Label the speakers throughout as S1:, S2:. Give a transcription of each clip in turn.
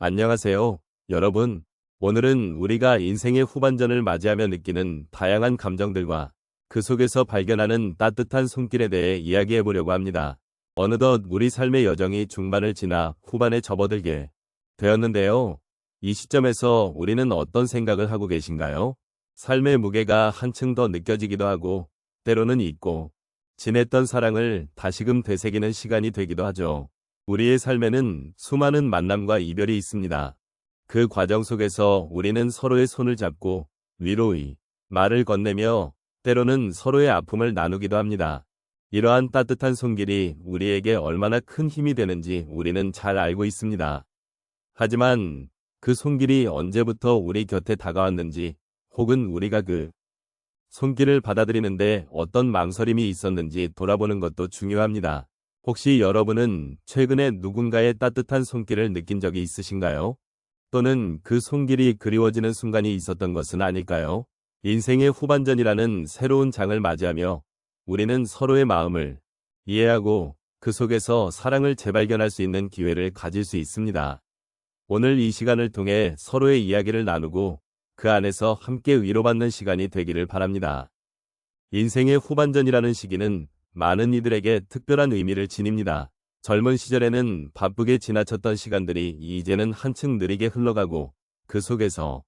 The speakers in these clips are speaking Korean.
S1: 안녕하세요, 여러분. 오늘은 우리가 인생의 후반전을 맞이하며 느끼는 다양한 감정들과 그 속에서 발견하는 따뜻한 손길에 대해 이야기해 보려고 합니다. 어느덧 우리 삶의 여정이 중반을 지나 후반에 접어들게 되었는데요. 이 시점에서 우리는 어떤 생각을 하고 계신가요? 삶의 무게가 한층 더 느껴지기도 하고, 때로는 잊고 지냈던 사랑을 다시금 되새기는 시간이 되기도 하죠. 우리의 삶에는 수많은 만남과 이별이 있습니다. 그 과정 속에서 우리는 서로의 손을 잡고 위로의 말을 건네며 때로는 서로의 아픔을 나누기도 합니다. 이러한 따뜻한 손길이 우리에게 얼마나 큰 힘이 되는지 우리는 잘 알고 있습니다. 하지만 그 손길이 언제부터 우리 곁에 다가왔는지, 혹은 우리가 그 손길을 받아들이는데 어떤 망설임이 있었는지 돌아보는 것도 중요합니다. 혹시 여러분은 최근에 누군가의 따뜻한 손길을 느낀 적이 있으신가요? 또는 그 손길이 그리워지는 순간이 있었던 것은 아닐까요? 인생의 후반전이라는 새로운 장을 맞이하며 우리는 서로의 마음을 이해하고 그 속에서 사랑을 재발견할 수 있는 기회를 가질 수 있습니다. 오늘 이 시간을 통해 서로의 이야기를 나누고 그 안에서 함께 위로받는 시간이 되기를 바랍니다. 인생의 후반전이라는 시기는 많은 이들에게 특별한 의미를 지닙니다. 젊은 시절에는 바쁘게 지나쳤던 시간들이 이제는 한층 느리게 흘러가고, 그 속에서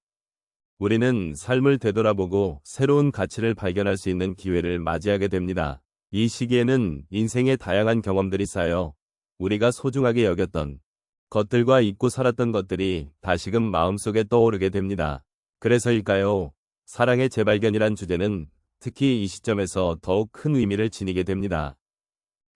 S1: 우리는 삶을 되돌아보고 새로운 가치를 발견할 수 있는 기회를 맞이하게 됩니다. 이 시기에는 인생의 다양한 경험들이 쌓여 우리가 소중하게 여겼던 것들과 잊고 살았던 것들이 다시금 마음속에 떠오르게 됩니다. 그래서일까요? 사랑의 재발견이란 주제는 특히 이 시점에서 더욱 큰 의미를 지니게 됩니다.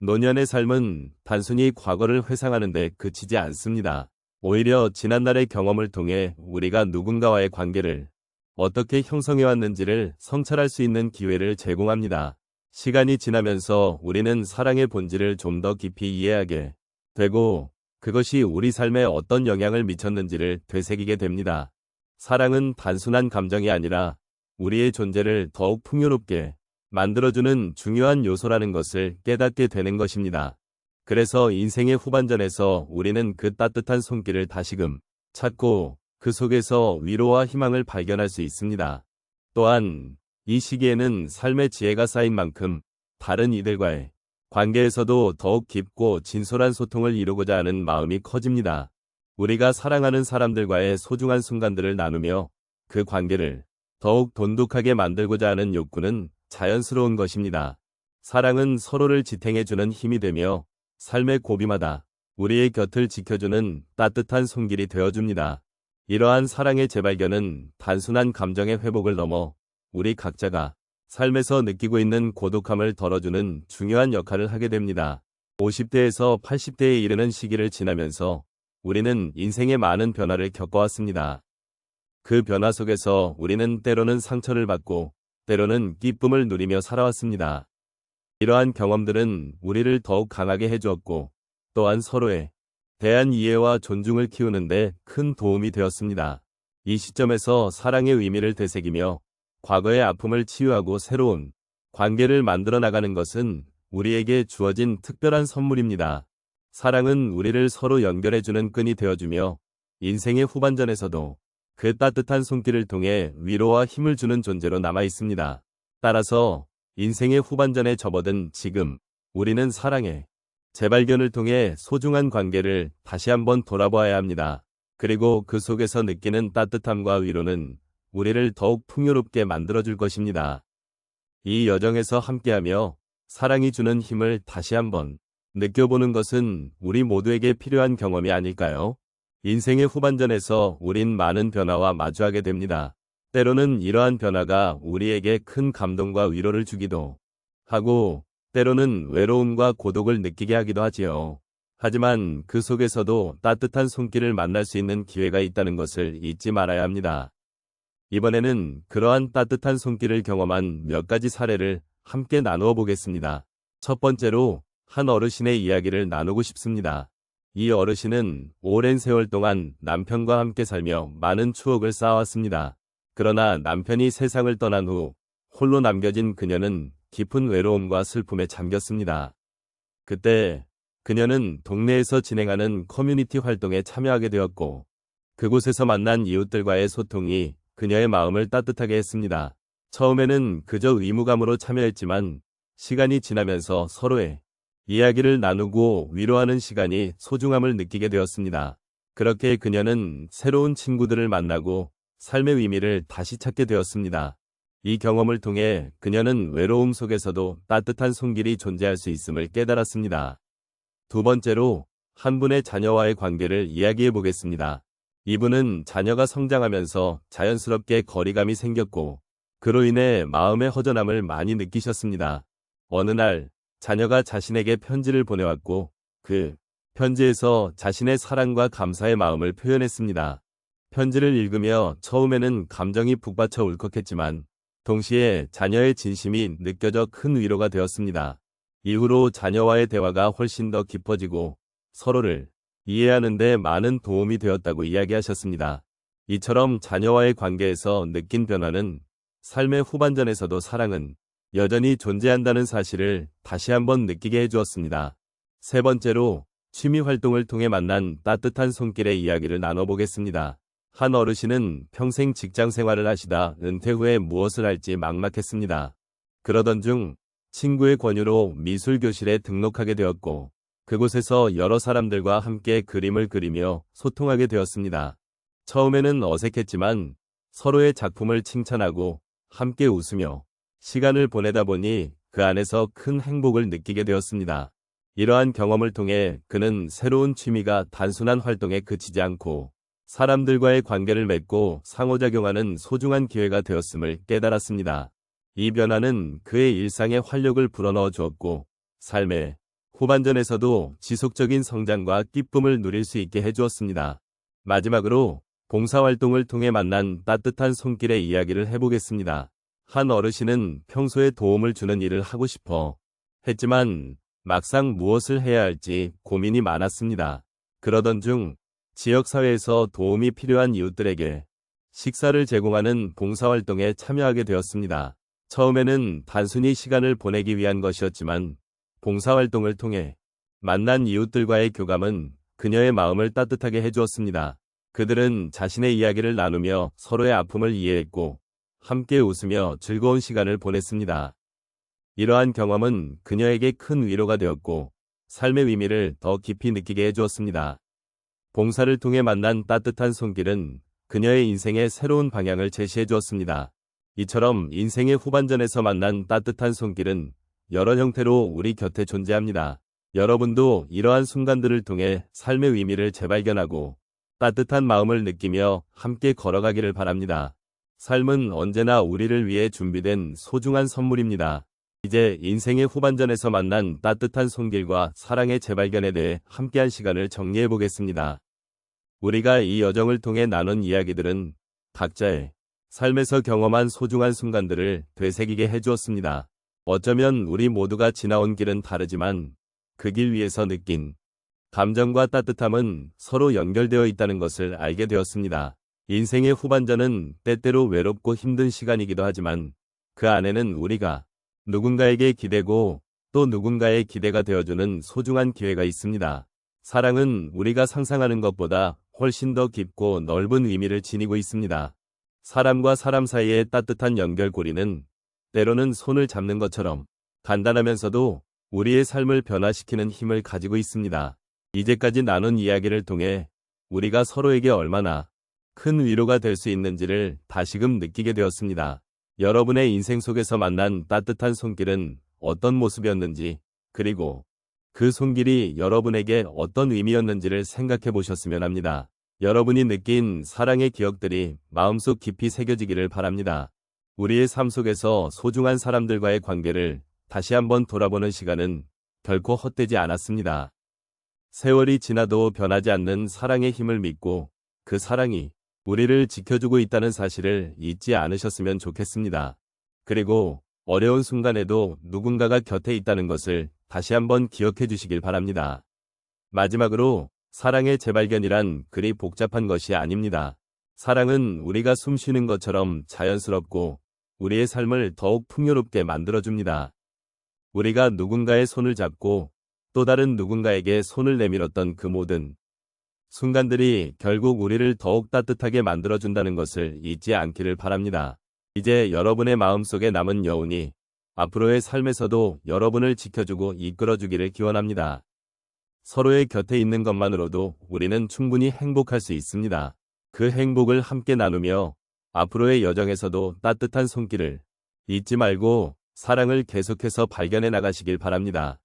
S1: 노년의 삶은 단순히 과거를 회상하는 데 그치지 않습니다. 오히려 지난날의 경험을 통해 우리가 누군가와의 관계를 어떻게 형성해왔는지를 성찰할 수 있는 기회를 제공합니다. 시간이 지나면서 우리는 사랑의 본질을 좀 더 깊이 이해하게 되고, 그것이 우리 삶에 어떤 영향을 미쳤는지를 되새기게 됩니다. 사랑은 단순한 감정이 아니라 우리의 존재를 더욱 풍요롭게 만들어주는 중요한 요소라는 것을 깨닫게 되는 것입니다. 그래서 인생의 후반전에서 우리는 그 따뜻한 손길을 다시금 찾고 그 속에서 위로와 희망을 발견할 수 있습니다. 또한 이 시기에는 삶의 지혜가 쌓인 만큼 다른 이들과의 관계에서도 더욱 깊고 진솔한 소통을 이루고자 하는 마음이 커집니다. 우리가 사랑하는 사람들과의 소중한 순간들을 나누며 그 관계를 더욱 돈독하게 만들고자 하는 욕구는 자연스러운 것입니다. 사랑은 서로를 지탱해주는 힘이 되며 삶의 고비마다 우리의 곁을 지켜주는 따뜻한 손길이 되어줍니다. 이러한 사랑의 재발견은 단순한 감정의 회복을 넘어 우리 각자가 삶에서 느끼고 있는 고독함을 덜어주는 중요한 역할을 하게 됩니다. 50대에서 80대에 이르는 시기를 지나면서 우리는 인생의 많은 변화를 겪어왔습니다. 그 변화 속에서 우리는 때로는 상처를 받고 때로는 기쁨을 누리며 살아왔습니다. 이러한 경험들은 우리를 더욱 강하게 해주었고, 또한 서로에 대한 이해와 존중을 키우는데 큰 도움이 되었습니다. 이 시점에서 사랑의 의미를 되새기며 과거의 아픔을 치유하고 새로운 관계를 만들어 나가는 것은 우리에게 주어진 특별한 선물입니다. 사랑은 우리를 서로 연결해주는 끈이 되어주며 인생의 후반전에서도 그 따뜻한 손길을 통해 위로와 힘을 주는 존재로 남아 있습니다. 따라서 인생의 후반전에 접어든 지금, 우리는 사랑의 재발견을 통해 소중한 관계를 다시 한번 돌아보아야 합니다. 그리고 그 속에서 느끼는 따뜻함과 위로는 우리를 더욱 풍요롭게 만들어줄 것입니다. 이 여정에서 함께하며 사랑이 주는 힘을 다시 한번 느껴보는 것은 우리 모두에게 필요한 경험이 아닐까요? 인생의 후반전에서 우린 많은 변화와 마주하게 됩니다. 때로는 이러한 변화가 우리에게 큰 감동과 위로를 주기도 하고, 때로는 외로움과 고독을 느끼게 하기도 하지요. 하지만 그 속에서도 따뜻한 손길을 만날 수 있는 기회가 있다는 것을 잊지 말아야 합니다. 이번에는 그러한 따뜻한 손길을 경험한 몇 가지 사례를 함께 나누어 보겠습니다. 첫 번째로 한 어르신의 이야기를 나누고 싶습니다. 이 어르신은 오랜 세월 동안 남편과 함께 살며 많은 추억을 쌓아왔습니다. 그러나 남편이 세상을 떠난 후 홀로 남겨진 그녀는 깊은 외로움과 슬픔에 잠겼습니다. 그때 그녀는 동네에서 진행하는 커뮤니티 활동에 참여하게 되었고, 그곳에서 만난 이웃들과의 소통이 그녀의 마음을 따뜻하게 했습니다. 처음에는 그저 의무감으로 참여했지만 시간이 지나면서 서로의 이야기를 나누고 위로하는 시간이 소중함을 느끼게 되었습니다. 그렇게 그녀는 새로운 친구들을 만나고 삶의 의미를 다시 찾게 되었습니다. 이 경험을 통해 그녀는 외로움 속에서도 따뜻한 손길이 존재할 수 있음을 깨달았습니다. 두 번째로, 한 분의 자녀와의 관계를 이야기해 보겠습니다. 이분은 자녀가 성장하면서 자연스럽게 거리감이 생겼고 그로 인해 마음의 허전함을 많이 느끼셨습니다. 어느 날 자녀가 자신에게 편지를 보내왔고 그 편지에서 자신의 사랑과 감사의 마음을 표현했습니다. 편지를 읽으며 처음에는 감정이 북받쳐 울컥했지만 동시에 자녀의 진심이 느껴져 큰 위로가 되었습니다. 이후로 자녀와의 대화가 훨씬 더 깊어지고 서로를 이해하는 데 많은 도움이 되었다고 이야기하셨습니다. 이처럼 자녀와의 관계에서 느낀 변화는 삶의 후반전에서도 사랑은 여전히 존재한다는 사실을 다시 한번 느끼게 해주었습니다. 세 번째로, 취미 활동을 통해 만난 따뜻한 손길의 이야기를 나눠보겠습니다. 한 어르신은 평생 직장 생활을 하시다 은퇴 후에 무엇을 할지 막막했습니다. 그러던 중 친구의 권유로 미술 교실에 등록하게 되었고 그곳에서 여러 사람들과 함께 그림을 그리며 소통하게 되었습니다. 처음에는 어색했지만 서로의 작품을 칭찬하고 함께 웃으며 시간을 보내다 보니 그 안에서 큰 행복을 느끼게 되었습니다. 이러한 경험을 통해 그는 새로운 취미가 단순한 활동에 그치지 않고 사람들과의 관계를 맺고 상호작용하는 소중한 기회가 되었음을 깨달았습니다. 이 변화는 그의 일상에 활력을 불어넣어 주었고 삶의 후반전에서도 지속적인 성장과 기쁨을 누릴 수 있게 해주었습니다. 마지막으로 봉사활동을 통해 만난 따뜻한 손길의 이야기를 해보겠습니다. 한 어르신은 평소에 도움을 주는 일을 하고 싶어 했지만 막상 무엇을 해야 할지 고민이 많았습니다. 그러던 중 지역사회에서 도움이 필요한 이웃들에게 식사를 제공하는 봉사활동에 참여하게 되었습니다. 처음에는 단순히 시간을 보내기 위한 것이었지만 봉사활동을 통해 만난 이웃들과의 교감은 그녀의 마음을 따뜻하게 해주었습니다. 그들은 자신의 이야기를 나누며 서로의 아픔을 이해했고 함께 웃으며 즐거운 시간을 보냈습니다. 이러한 경험은 그녀에게 큰 위로가 되었고 삶의 의미를 더 깊이 느끼게 해주었습니다. 봉사를 통해 만난 따뜻한 손길은 그녀의 인생의 새로운 방향을 제시해 주었습니다. 이처럼 인생의 후반전에서 만난 따뜻한 손길은 여러 형태로 우리 곁에 존재합니다. 여러분도 이러한 순간들을 통해 삶의 의미를 재발견하고 따뜻한 마음을 느끼며 함께 걸어가기를 바랍니다. 삶은 언제나 우리를 위해 준비된 소중한 선물입니다. 이제 인생의 후반전에서 만난 따뜻한 손길과 사랑의 재발견에 대해 함께한 시간을 정리해 보겠습니다. 우리가 이 여정을 통해 나눈 이야기들은 각자의 삶에서 경험한 소중한 순간들을 되새기게 해주었습니다. 어쩌면 우리 모두가 지나온 길은 다르지만 그 길 위에서 느낀 감정과 따뜻함은 서로 연결되어 있다는 것을 알게 되었습니다. 인생의 후반전은 때때로 외롭고 힘든 시간이기도 하지만 그 안에는 우리가 누군가에게 기대고 또 누군가의 기대가 되어주는 소중한 기회가 있습니다. 사랑은 우리가 상상하는 것보다 훨씬 더 깊고 넓은 의미를 지니고 있습니다. 사람과 사람 사이의 따뜻한 연결고리는 때로는 손을 잡는 것처럼 간단하면서도 우리의 삶을 변화시키는 힘을 가지고 있습니다. 이제까지 나눈 이야기를 통해 우리가 서로에게 얼마나 큰 위로가 될 수 있는지를 다시금 느끼게 되었습니다. 여러분의 인생 속에서 만난 따뜻한 손길은 어떤 모습이었는지, 그리고 그 손길이 여러분에게 어떤 의미였는지를 생각해 보셨으면 합니다. 여러분이 느낀 사랑의 기억들이 마음속 깊이 새겨지기를 바랍니다. 우리의 삶 속에서 소중한 사람들과의 관계를 다시 한번 돌아보는 시간은 결코 헛되지 않았습니다. 세월이 지나도 변하지 않는 사랑의 힘을 믿고 그 사랑이 우리를 지켜주고 있다는 사실을 잊지 않으셨으면 좋겠습니다. 그리고 어려운 순간에도 누군가가 곁에 있다는 것을 다시 한번 기억해 주시길 바랍니다. 마지막으로 사랑의 재발견이란 그리 복잡한 것이 아닙니다. 사랑은 우리가 숨 쉬는 것처럼 자연스럽고 우리의 삶을 더욱 풍요롭게 만들어줍니다. 우리가 누군가의 손을 잡고 또 다른 누군가에게 손을 내밀었던 그 모든 순간들이 결국 우리를 더욱 따뜻하게 만들어준다는 것을 잊지 않기를 바랍니다. 이제 여러분의 마음속에 남은 여운이 앞으로의 삶에서도 여러분을 지켜주고 이끌어주기를 기원합니다. 서로의 곁에 있는 것만으로도 우리는 충분히 행복할 수 있습니다. 그 행복을 함께 나누며 앞으로의 여정에서도 따뜻한 손길을 잊지 말고 사랑을 계속해서 발견해 나가시길 바랍니다.